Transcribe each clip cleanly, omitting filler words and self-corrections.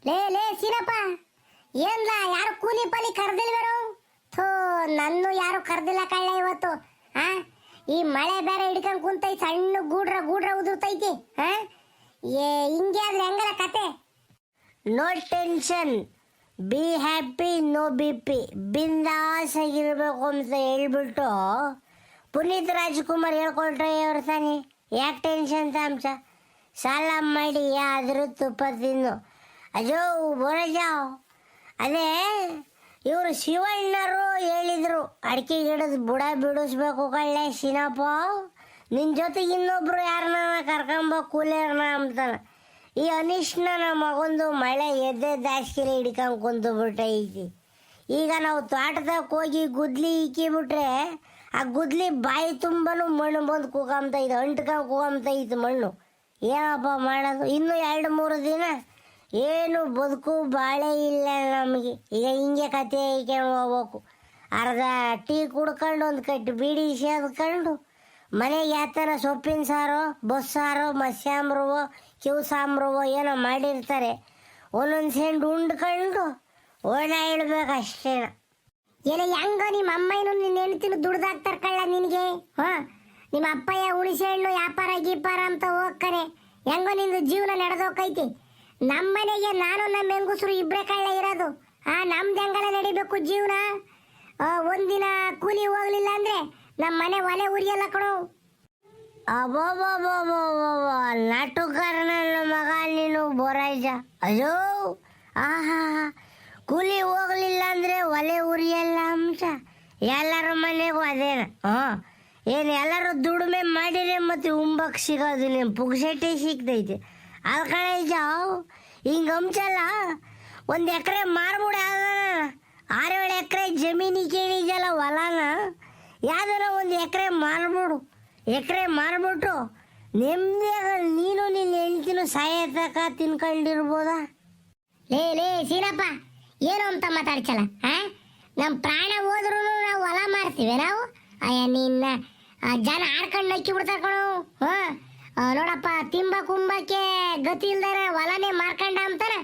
ಲೇ ಲೇ ಸೀನಪ್ಪ, ಏನ್ಲ ಯಾರು ಕೂಲಿ ಪಾಲಿ ಕರ್ದಿಲ್ವೇರು? ಥೋ, ನನ್ನ ಯಾರು ಕರ್ದಿಲ್ಲ ಕಳ್ಳ ಇವತ್ತು. ಹಾ, ಈ ಮಳೆ ಬೇರೆ ಹಿಡ್ಕೊಂಡ್ ಕುಂತೈತಿ, ಸಣ್ಣ ಗೂಡ್ರ ಗೂಡ್ರ ಉದುರ್ತೈತಿ. ಹಾ, ಹಿಂಗೆ ಆದ್ರೆ ಹೆಂಗಲ್ಲ ಕತೆ? No tension, be happy, no B P, ಬಿಂದಾಸ್ ಆಗಿರ್ಬೇಕು ಅಂತ ಹೇಳ್ಬಿಟ್ಟು ಪುನೀತ್ ರಾಜ್ಕುಮಾರ್ ಹೇಳ್ಕೊಳ್ರೆ ಅವ್ರು ತಾನೆ. ಯಾಕೆ ಟೆನ್ಷನ್ ತಾಂಶ? ಸಾಲ ಮಾಡಿ ಆದರೂ ತುಪ್ಪ ತಿನ್ನು. ಅಜೋ ಬೋರಜ, ಅದೇ ಇವರು ಶಿವಣ್ಣರು ಹೇಳಿದರು, ಅಡಿಕೆ ಗಿಡದ ಬುಡ ಬಿಡಿಸ್ಬೇಕು ಕಳ್ಳೆ ಶಿನಪ್ಪ, ನಿನ್ನ ಜೊತೆಗೆ ಇನ್ನೊಬ್ರು ಯಾರನ್ನ ಕರ್ಕೊಂಬ ಕೂಲಿಯರ್ನ ಅಂತಾನೆ. ಈ ಅನಿಶ್ನ ನಮ್ಮ ಮಗಂದು ಮಳೆ ಎದ್ದೆ ದಾಸ್ಕಿರಿ ಹಿಡ್ಕೊಂಡು ಕುಂತುಬಿಟ್ಟೈತಿ. ಈಗ ನಾವು ತೋಟದಾಗ ಹೋಗಿ ಗುದ್ಲಿ ಇಕ್ಕಿಬಿಟ್ರೆ ಆ ಗುದ್ಲಿ ಬಾಯಿ ತುಂಬನು ಮಣ್ಣು ಬಂದು ಕೂಗಂತೈತೆ, ಅಂಟ್ಕೊಂಡು ಕೂಗಂತೈತೆ ಮಣ್ಣು. ಏನಪ್ಪ ಮಾಡೋದು? ಇನ್ನೂ 2-3 ದಿನ ಏನು ಬದುಕು ಬಾಳೆ ಇಲ್ಲ ನಮಗೆ. ಈಗ ಹಿಂಗೆ ಕತೆ ಐಕ್ಕೊಂಡು ಹೋಗ್ಬೇಕು. ಅರ್ಧ ಟೀ ಕುಡ್ಕೊಂಡು ಒಂದು ಕಟ್ಟಿ ಬೀಡಿ ಸೇದ್ಕೊಂಡು ಮನೆಗೆ ಯಾತನ ಸೊಪ್ಪಿನ ಸಾರೋ, ಬಸ್ಸಾರೋ, ಮತ್ಸ್ಯಾಂಬ್ರವೋ, ಕಿವ್ಸಾಂಬ್ರವೋ ಏನೋ ಮಾಡಿರ್ತಾರೆ, ಒಂದೊಂದು ಸೆಂಡು ಉಂಡ್ಕೊಂಡು ಓಡ ಇಡ್ಬೇಕಷ್ಟೇನ. ಏನೋ ಹೆಂಗ ನಿಮ್ಮ ಅಮ್ಮನೂ ನಿನ್ನ ಹೆಣ್ತಿನ ದುಡ್ದಾಕ್ತಾರ ಕಳ್ಳ ನಿನಗೆ. ಹಾಂ, ನಿಮ್ಮ ಅಪ್ಪಯ್ಯ ಹುಣಸೆ ಹಣ್ಣು ವ್ಯಾಪಾರ ಗೀಪಾರ ಅಂತ ಹೋಗ್ತಾರೆ. ಹೆಂಗೋ ನಿಂದು ಜೀವನ ನಡೆದೋಕೈತಿ. ನಮ್ಮ ಮನೆಗೆ ನಾನು ನಮ್ಮ ಹೆಂಗಸರು ಇಬ್ಬರೇ ಕಳ್ಳ ಇರೋದು. ನಮ್ದು ಹೆಂಗಲ್ಲ ನಡಿಬೇಕು ಜೀವನ? ಒಂದಿನ ಕೂಲಿ ಹೋಗ್ಲಿಲ್ಲ ಅಂದ್ರೆ ನಮ್ಮ ಮನೆ ಒಲೆ ಉರಿಯಲ್ಲ ಕಣೋ. ಅಬೋಬೋಬೋಬೋಬೋ, ನಾಟುಕಾರ ನನ್ನ ಮಗ ನೀನು ಬೋರಾಯ್ಜ. ಅಯ್ಯೋ, ಆಹಾ, ಕೂಲಿ ಹೋಗ್ಲಿಲ್ಲ ಅಂದರೆ ಒಲೆ ಉರಿಯಲ್ಲ ಅಂಶ. ಎಲ್ಲರ ಮನೆಗೂ ಅದೇನ. ಹಾಂ, ಏನು ಎಲ್ಲರೂ ದುಡಿಮೆ ಮಾಡಿದ್ರೆ ಮತ್ತು ಉಂಬಕ್ಕೆ ಸಿಗೋದು ನಿಮ್ಮ ಪುಗ್ಸೆಟ್ಟೆ ಸಿಗ್ತೈತೆ. ಅದು ಕಡೆ ಜಾವ್ ಹಿಂಗೆ ಅಂಶಲ್ಲ. 1 ಎಕರೆ ಮಾರ್ಬಿಡ, 6-7 ಎಕರೆ ಜಮೀನು ಕೇಳಿದಲ್ಲ ಹೊಲನ, ಯಾವ್ದಾರ 1 ಎಕರೆ ಮಾರ್ಬಿಡು. ಎಕರೆ ಮಾರ್ಬಿಟ್ಟು ನೆಮ್ಮದಿ ನೀನು ನಿನ್ನ ಹೆಂಡ್ತಿನೂ ಸಾಯತಕ ತಿನ್ಕೊಂಡಿರ್ಬೋದಾ? ಲೇ ಲೇ ಸೀನಪ್ಪ, ಏನು ಅಂತ ಮಾತಾಡ್ಸಲ್ಲ? ನಮ್ಮ ಪ್ರಾಣ ಹೋದ್ರೂ ನಾವು ಹೊಲ ಮಾರ್ತೀವಿ ನಾವು? ಅಯ್ಯ ನಿನ್ನ ಜನ ಆಡ್ಕೊಂಡು ನಕ್ಕಿ ಬಿಡ್ತಾರೆ ಕಣೋ. ನೋಡಪ್ಪ, ತಿಂಬ ಕುಂಬಕ್ಕೆ ಗತಿ ಇಲ್ದಾರೆ ಹೊಲನೇ ಮಾರ್ಕೊಂಡ ಅಂತಾನೆ,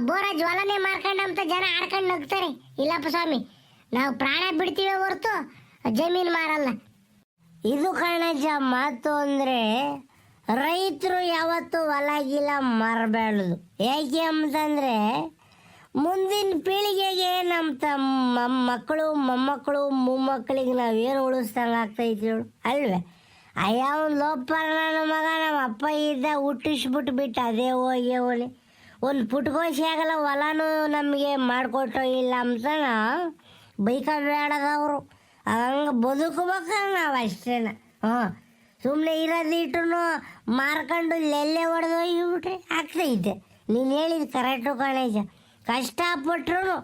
ಬೋರಾಜ್ ಹೊಲನೇ ಮಾರ್ಕೊಂಡ ಅಂತ ಜನ ಆಡ್ಕೊಂಡು ನಗ್ತಾರೆ. ಇಲ್ಲಪ್ಪ ಸ್ವಾಮಿ, ನಾವು ಪ್ರಾಣ ಬಿಡ್ತೀವಿ ಹೊರತು ಜಮೀನು ಮಾರಲ್ಲ. ಇದು ಕಣಜ ಮಾತು ಅಂದರೆ, ರೈತರು ಯಾವತ್ತೂ ಹೊಲ ಗಿಲ ಮಾರಬೇಡದು. ಯಾಕೆ ಅಂತಂದರೆ ಮುಂದಿನ ಪೀಳಿಗೆಗೆ ನಮ್ಮ ಮಕ್ಕಳು, ಮೊಮ್ಮಕ್ಕಳು, ಮೊಮ್ಮಕ್ಕಳಿಗೆ ನಾವೇನು ಉಳಿಸ್ದಂಗೆ ಆಗ್ತೈತಿ ಹೇಳು ಅಲ್ವೇ? ಅಯ್ಯ, ಒಂದು ಲೋಪರ್ ನನ್ನ ಮಗ ನಮ್ಮ ಅಪ್ಪ ಇದ್ದ ಹುಟ್ಟಿಸ್ಬಿಟ್ಟು ಬಿಟ್ಟು ಅದೇ ಹೋಗಿ ಒಂದು ಪುಟ್ಕೋಶಿ ಆಗಲ್ಲ ಹೊಲನೂ ನಮಗೆ ಮಾಡಿಕೊಟ್ಟೋ ಇಲ್ಲ ಅಂತನ ಬೈಕಬೇಡದವರು. ಹಂಗೆ ಬದುಕಬೇಕಲ್ಲ ನಾವು ಅಷ್ಟೇನ. ಸುಮ್ಮನೆ ಇರೋದಿಟ್ಟು ಮಾರ್ಕೊಂಡು ಲೆಲ್ಲೆ ಹೊಡೆದೋಗ್ಬಿಟ್ರೆ ಆಗ್ತೈತೆ. ನೀನು ಹೇಳಿದ ಕರೆಕ್ಟು ಕಣೇಶ. ಕಷ್ಟಪಟ್ಟರು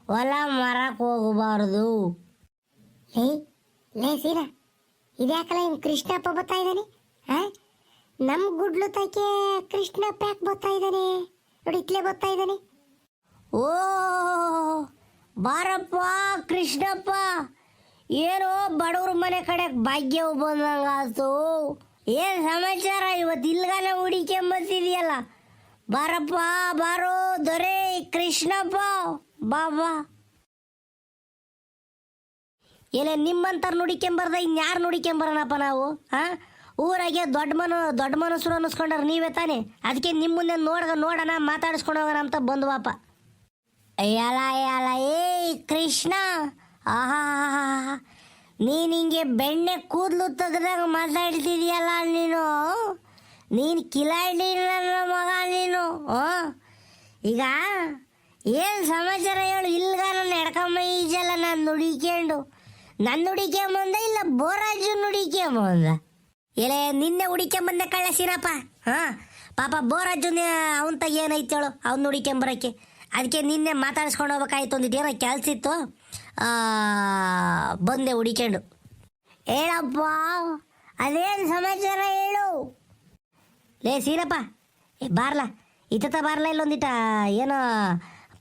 ಹೊಲ ಮಾರಕ್ಕೆ ಹೋಗಬಾರ್ದು. ಲೇ ಸೀನಾ, ಇದ್ಯಾಕಲ್ಲ ಹಿಂಗೆ ಕೃಷ್ಣಪ್ಪ ಬರ್ತಾ ಇದ್ದಾನೆ? ನಮ್ಮ ಗುಡ್ಲು ತಾಕೆ ಕೃಷ್ಣಪ್ಪ ಯಾಕೆ ಬರ್ತಾ ಇದ್ದಾನೆ? ನೋಡಿ, ಇಟ್ಲೇ ಬರ್ತಾ ಇದ್ದಾನೆ. ಓ ಬಾರಪ್ಪ ಕೃಷ್ಣಪ್ಪ, ಏನೋ ಬಡವ್ರ ಮನೆ ಕಡೆ ಭಾಗ್ಯವು ಬಂದಂಗಾಯ್ತು. ಏನು ಸಮಾಚಾರ? ಇವತ್ತು ಇಲ್ಗಾನ ಹುಡಿಕೆಂಬತ್ತಿದೆಯಲ್ಲ. ಬಾರಪ್ಪ, ಬಾರೋ ದೊರೆ ಕೃಷ್ಣಪ್ಪ, ಬಾಬಾ. ಏನೇ ನಿಮ್ಮಂತಾರು ನುಡಿಕೆಂಬರ್ದ ಇನ್ಯಾರು ನುಡಿಕೆಂಬರೋಣಪ್ಪ ನಾವು? ಊರಾಗೆ ದೊಡ್ಡ ಮನಸ್ಸರು ಅನ್ನಿಸ್ಕೊಂಡ್ರ ನೀವೇ ತಾನೆ. ಅದಕ್ಕೆ ನಿಮ್ಮ ಮುಂದೆ ನೋಡೋಣ, ಮಾತಾಡಿಸ್ಕೊಂಡು ಹೋಗೋಣ ಅಂತ ಬಂದ್ವಪ್ಪ. ಅಯ್ಯಲ್ಲ ಏಯ್ ಕೃಷ್ಣ, ಆಹಾ, ನೀನು ಹಿಂಗೆ ಬೆಣ್ಣೆ ಕೂದಲು ತೆಗೆದಾಗ ಮಾತಾಡ್ತಿದೀಯಲ್ಲ ನೀನು ಕಿಲಾಡಿ ನನ್ನ ಮಗ ನೀನು. ಈಗ ಏನು ಸಮಾಚಾರ ಹೇಳು? ಇಲ್ಗ ನನ್ನ ಎಡ್ಕಮ್ಮ ಈಜಲ್ಲ ನಾನು ನುಡಿಕೆಂಬಂದ ಇಲ್ಲ ಬೋರಾಜು ನುಡಿಕೆಂಬಂದ? ಇಲ್ಲ ನಿನ್ನೆ ಹುಡಿಕೆಂಬಂದೆ ಕಳ್ಳ ಸೀನಪ್ಪ. ಪಾಪ ಬೋರಾಜು ಅವನ್ ತಗ ಏನೈತೆ ಹೇಳು, ಅವ್ನು ನುಡಿಕೆಂಬರಕ್ಕೆ. ಅದಕ್ಕೆ ನಿನ್ನೆ ಮಾತಾಡಿಸ್ಕೊಂಡು ಹೋಗ್ಬೇಕಾಯ್ತು, ಒಂದಿಟ್ಟು ಏನೋ ಕೆಲಸ ಇತ್ತು, ಬಂದೆ ಹುಡಿಕೊಂಡು. ಹೇಳಪ್ಪ, ಅದೇನು ಸಮಾಚಾರ ಹೇಳು? ಲೇ ಸೀನಪ್ಪ, ಬಾರ್ಲ ಇತ್ತ ಬಾರ್ಲ, ಇಲ್ಲೊಂದಿಟ ಏನೋ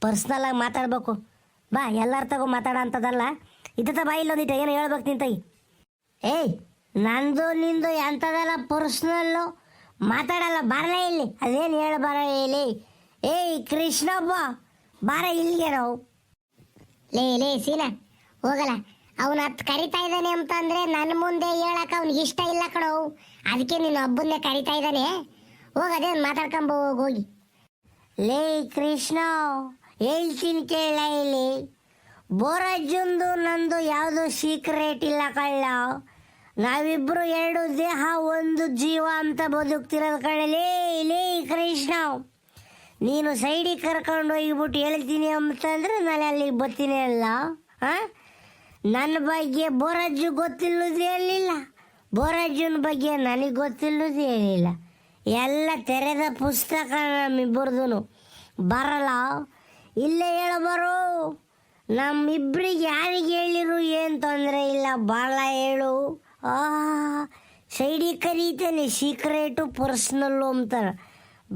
ಪರ್ಸ್ನಲ್ಲಾಗಿ ಮಾತಾಡ್ಬೇಕು. ಬಾ, ಎಲ್ಲರ ತಗೋ ಮಾತಾಡೋ ಅಂಥದ್ದಲ್ಲ. ಇತ್ತ ಬಾ, ಇಲ್ಲೊಂದಿಟ ಏನೋ ಹೇಳ್ಬೇಕು ನಿಂತೈ. ಏಯ್, ನಂದು ನಿಂದು ಎಂಥದಲ್ಲ ಪರ್ಸ್ನಲ್ಲು ಮಾತಾಡಲ್ಲ, ಬಾರಲೇ ಇಲ್ಲಿ. ಅದೇನು ಹೇಳಬಾರ ಇಲ್ಲಿ. ಏಯ್ ಕೃಷ್ಣಪ್ಪ ಬಾರ ಇಲ್ಲಿಗೆ ನಾವು. ಲೇ ಸೀನಾ ಹೋಗಲ್ಲ. ಅವನ ಹತ್ತು ಕರಿತಾ ಇದ್ದಾನೆ ಅಂತಂದ್ರೆ ನನ್ನ ಮುಂದೆ ಹೇಳಕ್ಕೆ ಅವ್ನಿಗೆ ಇಷ್ಟ ಇಲ್ಲ ಕಣೋ. ಅದಕ್ಕೆ ನೀನು ಒಬ್ಬನ್ನೇ ಕರಿತಾ ಇದ್ದಾನೆ. ಹೋಗದೆ ಮಾತಾಡ್ಕೊಂಬ ಹೋಗಿ. ಲೇ ಕೃಷ್ಣ ಹೇಳ್ತೀನಿ ಕೇಳ ಇಲ್ಲಿ. ಬೋರಜ್ಜಂದು ನಂದು ಯಾವುದು ಸೀಕ್ರೆಟ್ ಇಲ್ಲ ಕಳ್ಳ. ನಾವಿಬ್ರು ಎರಡು ದೇಹ ಒಂದು ಜೀವ ಅಂತ ಬದುಕ್ತಿರೋದು ಕಳ್ಳಲೇ. ಲೇ ಕೃಷ್ಣ ನೀನು ಸೈಡಿಗೆ ಕರ್ಕೊಂಡು ಹೋಗ್ಬಿಟ್ಟು ಹೇಳ್ತೀನಿ ಅಂತಂದ್ರೆ ನಾನು ಅಲ್ಲಿಗೆ ಬರ್ತೀನಿ ಅಲ್ಲ. ಹಾಂ ನನ್ನ ಬಗ್ಗೆ ಬೋರಜ್ಜು ಗೊತ್ತಿಲ್ಲದು ಹೇಳಿಲ್ಲ, ಬೋರಜ್ಜನ ಬಗ್ಗೆ ನನಗೆ ಗೊತ್ತಿಲ್ಲದು ಹೇಳಿಲ್ಲ. ಎಲ್ಲ ತೆರೆದ ಪುಸ್ತಕ ನಮ್ಮಿಬ್ಬರದು. ಬರಲ್ಲ ಇಲ್ಲೇ ಹೇಳಬರು. ನಮ್ಮಿಬ್ಬರಿಗೆ ಯಾರಿಗೆ ಹೇಳಿರು ಏನು ತೊಂದರೆ ಇಲ್ಲ. ಭಾಳ ಹೇಳು. ಸೈಡಿಗೆ ಕರೀತೇನೆ, ಸೀಕ್ರೆಟು ಪರ್ಸ್ನಲ್ಲು ಅಂತಾರೆ.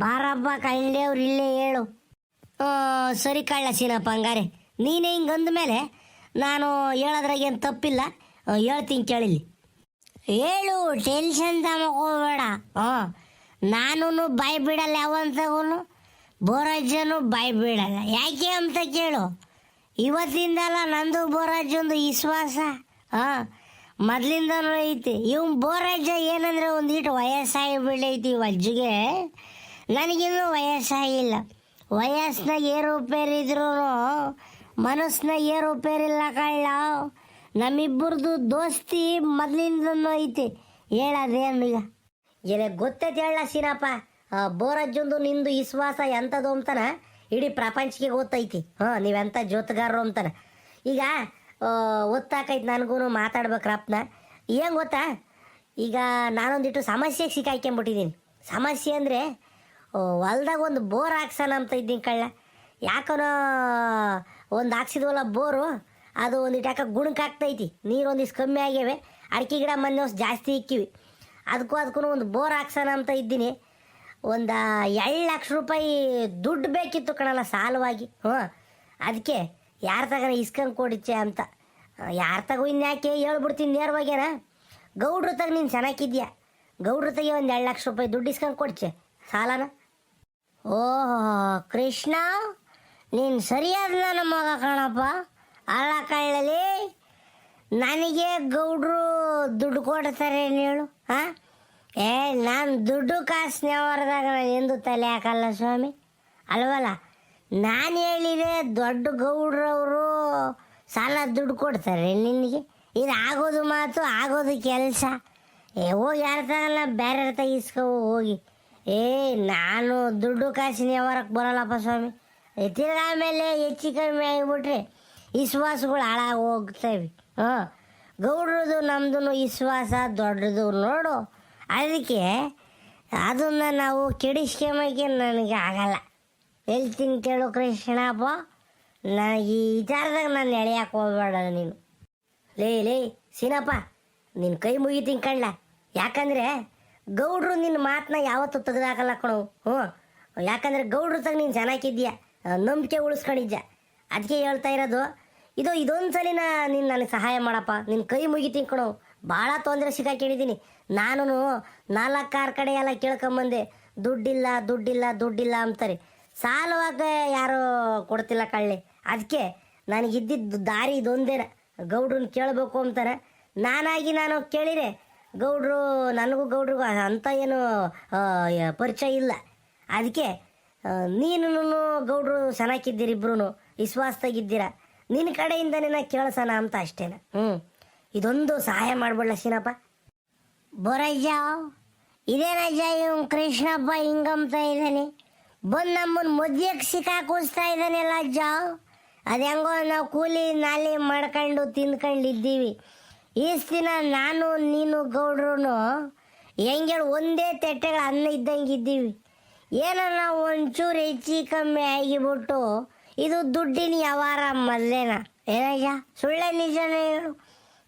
ಬಾರಪ್ಪ ಕಳ್ಳೆಯವ್ರು ಇಲ್ಲೇ ಹೇಳು. ಸರಿ ಕಳ್ಳ ಸೀನಪ್ಪ, ಹಂಗಾರೆ ನೀನೇ ಹಿಂಗೆ ಅಂದಮೇಲೆ ನಾನು ಹೇಳೋದ್ರಾಗೇನು ತಪ್ಪಿಲ್ಲ. ಹೇಳ್ತೀನಿ ಕೇಳಿಲಿ. ಹೇಳು, ಟೆನ್ಷನ್ ತಗೋಬೇಡ. ನಾನು ಬಾಯಿ ಬಿಡಲ್ಲ ಯಾವಂತಗೂ, ಬೋರಜ್ಜನು ಬಾಯಿ ಬಿಡಲ್ಲ. ಯಾಕೆ ಅಂತ ಕೇಳು. ಇವತ್ತಿಂದಲ್ಲ ನಂದು ಬೋರಜ್ಜಂದು ವಿಶ್ವಾಸ ಮೊದಲಿಂದನೂ ಐತಿ. ಇವ್ನು ಬೋರಜ್ಜ ಏನಂದರೆ ಒಂದಿಟ್ಟು ವಯಸ್ಸಾಗಿ ಬಿಡೈತಿ ಅಜ್ಜಿಗೆ. ನನಗಿನ್ನೂ ವಯಸ್ಸಾಗಿಲ್ಲ. ವಯಸ್ಸಿನಾಗ ಏರುಪೇರಿದ್ರು ಮನಸ್ಸಿನಾಗ ಏರುಪೇರಿಲ್ಲ ಕಳ್ಳ. ನಮ್ಮಿಬ್ಬರದು ದೋಸ್ತಿ ಮೊದಲಿಂದನೂ ಐತಿ. ಹೇಳೋದೇನು ಈಗ ಏನೇ ಗೊತ್ತೈತಿ ಹೇಳ ಸೀನಪ್ಪ. ಬೋರಜ್ಜಂದು ನಿಂದು ವಿಶ್ವಾಸ ಎಂಥದ್ದು ಅಂತಾನೆ ಇಡೀ ಪ್ರಪಂಚಕ್ಕೆ ಗೊತ್ತೈತಿ. ನೀವೆಂಥ ಜೋತಗಾರರು ಅಂತಾನೆ. ಈಗ ಗೊತ್ತಾಕೈತಿ ನನಗೂ ಮಾತಾಡ್ಬೇಕ್ರಪ್ಪನ. ಏನು ಗೊತ್ತಾ, ಈಗ ನಾನೊಂದಿಟ್ಟು ಸಮಸ್ಯೆಗೆ ಸಿಕ್ಕಾಕ್ಕೊಂಬಿಟ್ಟಿದ್ದೀನಿ. ಸಮಸ್ಯೆ ಅಂದರೆ ಹೊಲ್ದಾಗ ಒಂದು ಬೋರ್ ಹಾಕ್ಸೋಣ ಅಂತ ಇದ್ದೀನಿ ಕಳ್ಳ. ಯಾಕನೋ ಒಂದು ಹಾಕ್ಸಿದ್ವಲ್ಲ ಬೋರು, ಅದು ಒಂದಿಟ್ಟು ಯಾಕೆ ಗುಣಕ್ಕಾಗ್ತೈತಿ. ನೀರು ಒಂದಿಷ್ಟು ಕಮ್ಮಿ ಆಗ್ಯಾವೆ. ಅಡಿಕೆ ಗಿಡ ಮೊನ್ನೆ ವರ್ಷ ಜಾಸ್ತಿ ಇಕ್ಕಿವಿ. ಅದಕ್ಕೂ ಒಂದು ಬೋರ್ ಹಾಕ್ಸೋಣ ಅಂತ ಇದ್ದೀನಿ. ಒಂದು 2,00,000 ರೂಪಾಯಿ ದುಡ್ಡು ಬೇಕಿತ್ತು ಕಣಲ್ಲ ಸಾಲವಾಗಿ. ಅದಕ್ಕೆ ಯಾರ ತಗನ ಇಸ್ಕೊಂಡು ಕೊಡಿಚೆ ಅಂತ. ಯಾರ ತಗೋ ಇನ್ಯಾಕೆ ಹೇಳ್ಬಿಡ್ತೀನಿ ನೇರವಾಗೇನ. ಗೌಡ್ರ ತಗ ನೀನು ಚೆನ್ನಾಗಿದ್ಯಾ, ಗೌಡ್ರ ತಗೆ ಒಂದು 2,00,000 ರೂಪಾಯಿ ದುಡ್ಡು ಇಸ್ಕೊಂಡು ಕೊಡ್ಚೆ ಸಾಲನ. ಓಹೋ ಕೃಷ್ಣ ನೀನು ಸರಿಯಾದ ನನ್ನ ಮಗ ಕಣಪ್ಪ. ಅಲ್ಲ ಕಳ್ಳಲಿ, ನನಗೆ ಗೌಡ್ರು ದುಡ್ಡು ಕೊಡ್ತಾರೆ ಹೇಳು. ನಾನು ದುಡ್ಡು ಕಾಸಿನವರದಾಗ ನಾನು ಎಂದು ತಲೆ ಹಾಕಲ್ಲ ಸ್ವಾಮಿ, ಅಲ್ವಲ್ಲ. ನಾನು ಹೇಳಿದೆ ದೊಡ್ಡ ಗೌಡ್ರವರು ಸಾಲ ದುಡ್ಡು ಕೊಡ್ತಾರೆ ನಿನಗೆ. ಇದು ಆಗೋದು ಮಾತು, ಆಗೋದು ಕೆಲಸ. ಹೋಗಿ ಯಾರ ತಗಲ್ಲ, ಬೇರೆ ಇಸ್ಕೊ ಹೋಗಿ. ನಾನು ದುಡ್ಡು ಕಾಸಿನ ವ್ಯವಹಾರಕ್ಕೆ ಬರೋಲ್ಲಪ್ಪ ಸ್ವಾಮಿ. ತಿರ್ಗ ಆಮೇಲೆ ಹೆಚ್ಚು ಕಮ್ಮಿ ಆಗಿಬಿಟ್ರೆ ವಿಶ್ವಾಸಗಳು ಹಾಳಾಗಿ ಹೋಗ್ತೇವೆ. ಗೌಡ್ರದು ನಮ್ಮದು ವಿಶ್ವಾಸ ದೊಡ್ಡದು ನೋಡು. ಅದಕ್ಕೆ ಅದನ್ನು ನಾವು ಕೆಡಿಸ್ಕೊಂಬಕ್ಕೆ ನನಗೆ ಆಗಲ್ಲ. ಹೇಳ್ತೀನಿ ಕೇಳು ಕೃಷ್ಣಪ್ಪ, ನನಗೆ ಈ ವಿಚಾರದಾಗ ನಾನು ಎಳೆಯಕ್ಕೆ ಹೋಗ್ಬೇಡ ನೀನು. ಲೇ ಸೀನಪ್ಪ, ನಿನ್ನ ಕೈ ಮುಗಿತೀನಿ ಕಳ್ಳ. ಯಾಕಂದರೆ ಗೌಡ್ರು ನಿನ್ನ ಮಾತನ್ನ ಯಾವತ್ತೂ ತೆಗೆದಾಕಲ್ಲ ಕಣವು. ಯಾಕಂದರೆ ಗೌಡ್ರು ತಗ ನೀನು ಚೆನ್ನಾಗಿದ್ಯಾ, ನಂಬಿಕೆ ಉಳಿಸ್ಕೊಂಡಿದ್ಯಾ. ಅದಕ್ಕೆ ಹೇಳ್ತಾ ಇರೋದು. ಇದೊಂದು ಸಲಿನ ನೀನು ನನಗೆ ಸಹಾಯ ಮಾಡಪ್ಪ. ನಿನ್ನ ಕೈ ಮುಗಿತೀನಿ ಕಣವು. ಭಾಳ ತೊಂದರೆ ಸಿಕ್ಕಾಕೊಂಡಿದ್ದೀನಿ. ನಾನು 4-6 ಕಡೆ ಎಲ್ಲ ಕೇಳ್ಕೊಂಬಂದೆ, ದುಡ್ಡಿಲ್ಲ ಅಂತಾರೆ. ಸಾಲವಾಗ ಯಾರೂ ಕೊಡ್ತಿಲ್ಲ ಕಳ್ಳೆ. ಅದಕ್ಕೆ ನನಗಿದ್ದಿದ್ದು ದಾರಿ ಇದೊಂದೇನ, ಗೌಡ್ರನ್ನ ಕೇಳಬೇಕು ಅಂತಾರೆ. ನಾನು ಕೇಳಿರೆ ಗೌಡ್ರು, ನನಗೂ ಗೌಡ್ರಿಗೂ ಅಂಥ ಏನು ಪರಿಚಯ ಇಲ್ಲ. ಅದಕ್ಕೆ ನೀನು ಗೌಡ್ರು ಚೆನ್ನಾಗಿದ್ದೀರಿ, ಇಬ್ರು ವಿಶ್ವಾಸದಾಗಿದ್ದೀರ. ನಿನ್ನ ಕಡೆಯಿಂದನೇ ನಾ ಕೇಳಿಸೋಣ ಅಂತ ಅಷ್ಟೇನ. ಇದೊಂದು ಸಹಾಯ ಮಾಡ್ಬಿಡಲ್ಲ ಸೀನಪ್ಪ. ಬೋರಜ್ಜ ಇದೇನಜ್ಜ ಇವ್ ಕೃಷ್ಣಪ್ಪ ಹಿಂಗಂತ ಇದ್ದಾನೆ, ಬಂದು ನಮ್ಮನ್ನು ಮದ್ಯಕ್ಕೆ ಸಿಕ್ಕಾಕಿಸ್ತಾ ಇದ್ದಾನೆಲ್ಲ ಅಜ್ಜ. ಅದು ಹೆಂಗೋ ನಾವು ಕೂಲಿ ನಾಲಿ ಮಾಡ್ಕೊಂಡು ತಿಂದ್ಕೊಂಡಿದ್ದೀವಿ. ಈಸ್ ದಿನ ನಾನು ನೀನು ಗೌಡ್ರು ಹೆಂಗೇಳಿ ಒಂದೇ ತೆಟ್ಟೆಗಳು ಅನ್ನ ಇದ್ದಂಗೆ ಇದ್ದೀವಿ. ಏನೋ ನಾವು ಒಂಚೂರು ಹೆಚ್ಚು ಕಮ್ಮಿ ಆಗಿಬಿಟ್ಟು ಇದು ದುಡ್ಡಿನ ವ್ಯವಹಾರ ಮೊದಲೇನ. ಏನಯ್ಯ ಸುಳ್ಳೆ ನಿಜನೇ ಹೇಳು.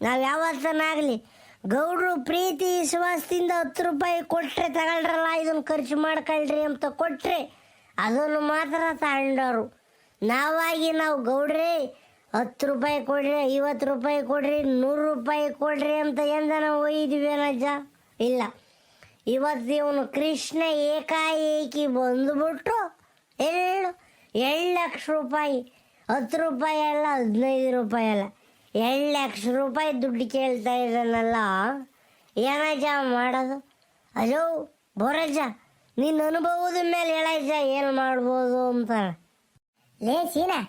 ನಾವು ಯಾವತ್ತನಾಗಲಿ ಗೌಡ್ರು ಪ್ರೀತಿ ವಿಶ್ವಾಸದಿಂದ 10 ರೂಪಾಯಿ ಕೊಟ್ಟರೆ ತಗೊಳ್ರಲ್ಲ, ಇದನ್ನು ಖರ್ಚು ಮಾಡ್ಕೊಳ್ರಿ ಅಂತ ಕೊಟ್ಟರೆ ಅದನ್ನು ಮಾತ್ರ ತಗೊಂಡವರು. ನಾವು ಗೌಡ್ರಿ 10 ರೂಪಾಯಿ ಕೊಡ್ರಿ, 50 ರೂಪಾಯಿ ಕೊಡ್ರಿ, 100 ರೂಪಾಯಿ ಕೊಡ್ರಿ ಅಂತ ಎಂದ ನಾವು ಒಯ್ದಿವಿ ಏನಜ್ಜ? ಇಲ್ಲ. ಇವತ್ತು ಇವನು ಕೃಷ್ಣ ಏಕಾಏಕಿ ಬಂದುಬಿಟ್ಟು ಎಳ್ಳು 2 ಲಕ್ಷ ರೂಪಾಯಿ, 10 ರೂಪಾಯಿ ಅಲ್ಲ, 15 ರೂಪಾಯಿ ಅಲ್ಲ, 2 ಲಕ್ಷ ರೂಪಾಯಿ ದುಡ್ಡು ಕೇಳ್ತಾ ಇದ್ದಾನಲ್ಲ, ಏನಜ್ಜ ಮಾಡೋದು? ಅಯ್ಯೋ ಬೋರಜ್ಜ, ನಿನ್ನ ಅನುಭವದ ಮೇಲೆ ಹೇಳಜ್ಜ ಏನು ಮಾಡ್ಬೋದು ಅಂತಾರೆ. ಲೇ ಸೀನಾ,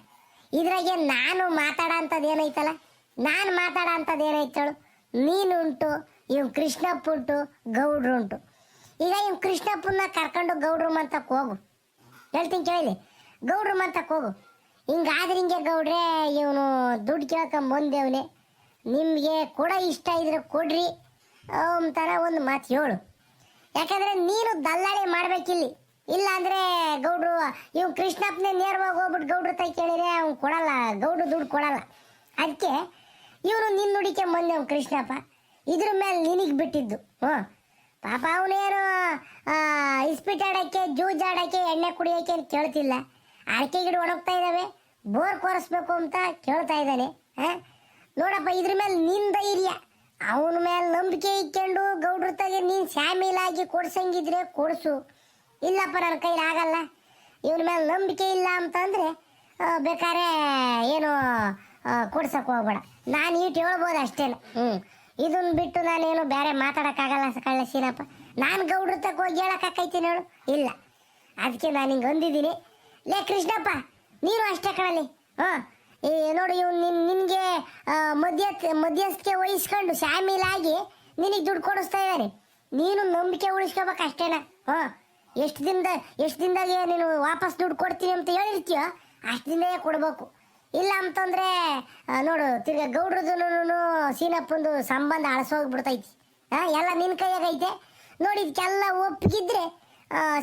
ಇದ್ರಾಗೆ ನಾನು ಮಾತಾಡೋ ಅಂಥದ್ದು ಏನೈತಲ್ಲ, ನಾನು ಮಾತಾಡೋ ಅಂಥದ್ದು ಏನೈತಳು? ನೀನುಂಟು, ಇವ್ ಕೃಷ್ಣಪ್ಪ ಉಂಟು, ಗೌಡ್ರು ಉಂಟು. ಈಗ ಇವ್ ಕೃಷ್ಣಪ್ಪನ ಕರ್ಕೊಂಡು ಗೌಡ್ರು ಮಂತಕ್ಕೆ ಹೋಗು, ಹೇಳ್ತೀನಿ ಕೇಳಿ, ಗೌಡ್ರು ಮಂತಕ್ಕೆ ಹೋಗು. ಹಿಂಗಾದ್ರೆ ಹಿಂಗೆ ಗೌಡ್ರೆ, ಇವನು ದುಡ್ಡು ಕೇಳ್ಕೊಂಬಂದೇವನೆ, ನಿಮಗೆ ಕೂಡ ಇಷ್ಟ ಇದ್ರೆ ಕೊಡ್ರಿ ಅಂತಾರ ಒಂದು ಮಾತು ಹೇಳು. ಯಾಕಂದರೆ ನೀನು ದಲ್ಲಾಳಿ ಮಾಡ್ಬೇಕಿಲ್ಲಿ. ಇಲ್ಲ ಅಂದರೆ ಗೌಡ್ರು ಇವ್ ಕೃಷ್ಣಪ್ಪನೇ ನೇರವಾಗಿ ಹೋಗ್ಬಿಟ್ಟು ಗೌಡ್ರ ತಾಯಿ ಕೇಳಿದ್ರೆ ಅವ್ನು ಕೊಡಲ್ಲ, ಗೌಡ್ರು ದುಡ್ಡು ಕೊಡಲ್ಲ. ಅದಕ್ಕೆ ಇವನು ನಿನ್ನ ನುಡಿಕೆ ಬಂದೆ ಅವ್ನು ಕೃಷ್ಣಪ್ಪ, ಇದ್ರ ಮೇಲೆ ನಿನಗೆ ಬಿಟ್ಟಿದ್ದು. ಪಾಪ ಅವನೇನು ಇಸ್ಪಿಟ್ ಆಡೋಕ್ಕೆ, ಜೂಜಾಡೋಕ್ಕೆ, ಎಣ್ಣೆ ಕುಡಿಯೋಕ್ಕೆ ಅಂತ ಕೇಳ್ತಿಲ್ಲ. ಅಡಿಕೆ ಗಿಡ ಒಣಗ್ತಾ ಇದ್ದಾವೆ, ಬೋರ್ ಕೊರೆಸ್ಬೇಕು ಅಂತ ಕೇಳ್ತಾ ಇದ್ದಾನೆ. ನೋಡಪ್ಪ, ಇದ್ರ ಮೇಲೆ ನಿನ್ನ ಧೈರ್ಯ, ಅವನ ಮೇಲೆ ನಂಬಿಕೆ ಇಟ್ಕೊಂಡು ಗೌಡ್ರ ತಾಯಿಗೆ ನೀನು ಶಾಮೀಲಾಗಿ ಕೊಡ್ಸಂಗಿದ್ರೆ ಕೊಡಿಸು. ಇಲ್ಲಪ್ಪ ನನ್ನ ಕೈಲಿ ಆಗಲ್ಲ, ಇವನ ಮೇಲೆ ನಂಬಿಕೆ ಇಲ್ಲ ಅಂತಂದರೆ ಬೇಕಾದ್ರೆ ಏನು ಕೊಡ್ಸಕ್ಕೆ ಹೋಗ್ಬೇಡ. ನಾನು ಈಟು ಹೇಳ್ಬೋದು ಅಷ್ಟೇ. ಇದನ್ನು ಬಿಟ್ಟು ನಾನೇನು ಬೇರೆ ಮಾತಾಡೋಕ್ಕಾಗಲ್ಲ ಕಳ್ಳ ಸೀನಪ್ಪ. ನಾನು ಗೌಡ್ರ ತಕ್ಕ ಹೋಗಿ ಹೇಳೋಕ್ಕಾಕೈತೀನಿ ಹೇಳು? ಇಲ್ಲ. ಅದಕ್ಕೆ ನಾನು ಹಿಂಗೆ ಅಂದಿದ್ದೀನಿ. ಲೇ ಕೃಷ್ಣಪ್ಪ, ನೀನು ಅಷ್ಟೇ ಕಣಲಿ. ಈ ನೋಡಿ, ಇವ್ನು ನಿನಗೆ ಮಧ್ಯಸ್ಥಿಕೆ ವಹಿಸ್ಕೊಂಡು ಶಾಮೀಲಾಗಿ ನಿನಗೆ ದುಡ್ಡು ಕೊಡಿಸ್ತಾ ಇದ್ದಾನೆ. ನೀನು ನಂಬಿಕೆ ಉಳಿಸ್ಕೋಬೇಕು ಅಷ್ಟೇನ. ಎಷ್ಟು ದಿನದಾಗೆ ನೀನು ವಾಪಸ್ ದುಡ್ಡು ಕೊಡ್ತೀನಿ ಅಂತ ಹೇಳಿರ್ತೀಯೋ ಅಷ್ಟು ದಿನವೇ ಕೊಡಬೇಕು. ಇಲ್ಲ ಅಂತಂದರೆ ನೋಡು, ತಿರ್ಗಾ ಗೌಡ್ರದೂ ಸೀನಪ್ಪಂದು ಸಂಬಂಧ ಅಳಸೋಗ್ಬಿಡ್ತೈತಿ. ಎಲ್ಲ ನಿನ್ನ ಕೈಯಾಗೈತೆ ನೋಡಿ. ಇದಕ್ಕೆಲ್ಲ ಒಪ್ಪಿಗಿದ್ರೆ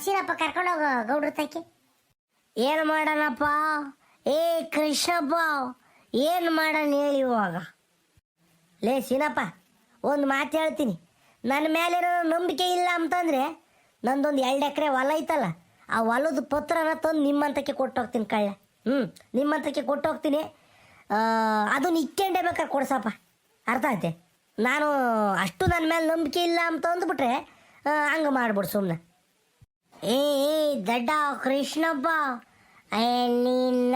ಸೀನಪ್ಪ ಕರ್ಕೊಂಡೋಗ ಗೌಡ್ರ ತಕ್ಕೆ. ಏನು ಮಾಡೋಣಪ್ಪ? ಏ ಕೃಷ್ಣಪ್ಪ, ಏನು ಮಾಡೋಣ ಹೇಳಿ ಇವಾಗ? ಲೇ ಸೀನಪ್ಪ, ಒಂದು ಮಾತು ಹೇಳ್ತೀನಿ. ನನ್ನ ಮೇಲೇನೋ ನಂಬಿಕೆ ಇಲ್ಲ ಅಂತಂದರೆ ನಂದೊಂದು 2 ಎಕರೆ ಹೊಲ ಐತಲ್ಲ, ಆ ಹೊಲದ ಪತ್ರನ ತಂದು ನಿಮ್ಮಂತಕ್ಕೆ ಕೊಟ್ಟೋಗ್ತೀನಿ ಕಳ್ಳ. ನಿಮ್ಮಂತಕ್ಕೆ ಕೊಟ್ಟೋಗ್ತೀನಿ. ಅದನ್ನು ಇಕ್ಕೊಂಡೇ ಬೇಕಾದ್ರೆ ಕೊಡ್ಸಪ್ಪ, ಅರ್ಥ ಆಯ್ತೆ? ನಾನು ಅಷ್ಟು ನನ್ನ ಮೇಲೆ ನಂಬಿಕೆ ಇಲ್ಲ ಅಂತ ಅಂದ್ಬಿಟ್ರೆ ಹಂಗೆ ಮಾಡ್ಬಿಡು ಸುಮ್ಮನೆ. ಏ ದಡ್ಡ ಕೃಷ್ಣಪ್ಪ, ನಿನ್ನ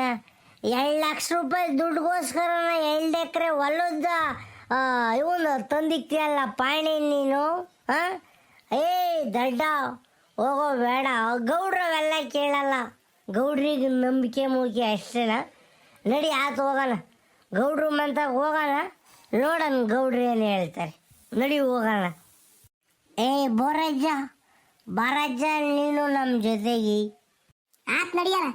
2 ಲಕ್ಷ ರೂಪಾಯಿ ದುಡ್ಡುಗೋಸ್ಕರ 2 ಎಕರೆ ಹೊಲದ ಇವನು ತಂದಿಕ್ತಿಯಲ್ಲ ಪಾಣಿ ನೀನು. ಏ ದಡ್ಡ, ಹೋಗೋ ಬೇಡ. ಗೌಡ್ರವೆಲ್ಲ ಕೇಳಲ್ಲ, ಗೌಡ್ರಿಗೆ ನಂಬಿಕೆ ಮುಗಿಕೆ ಅಷ್ಟೇನ. ನಡಿ ಆತು ಹೋಗೋಣ, ಗೌಡ್ರು ಮಂತ ಹೋಗೋಣ, ನೋಡೋಣ ಗೌಡ್ರು ಏನು ಹೇಳ್ತಾರೆ. ನಡಿ ಹೋಗೋಣ. ಏ ಬೋರಜ್ಜ, ಬಾರಜ್ಜ ನೀನು ನಮ್ಮ ಜೊತೆಗೆ. ಆತ್ ನಡಿಯಲ್ಲ.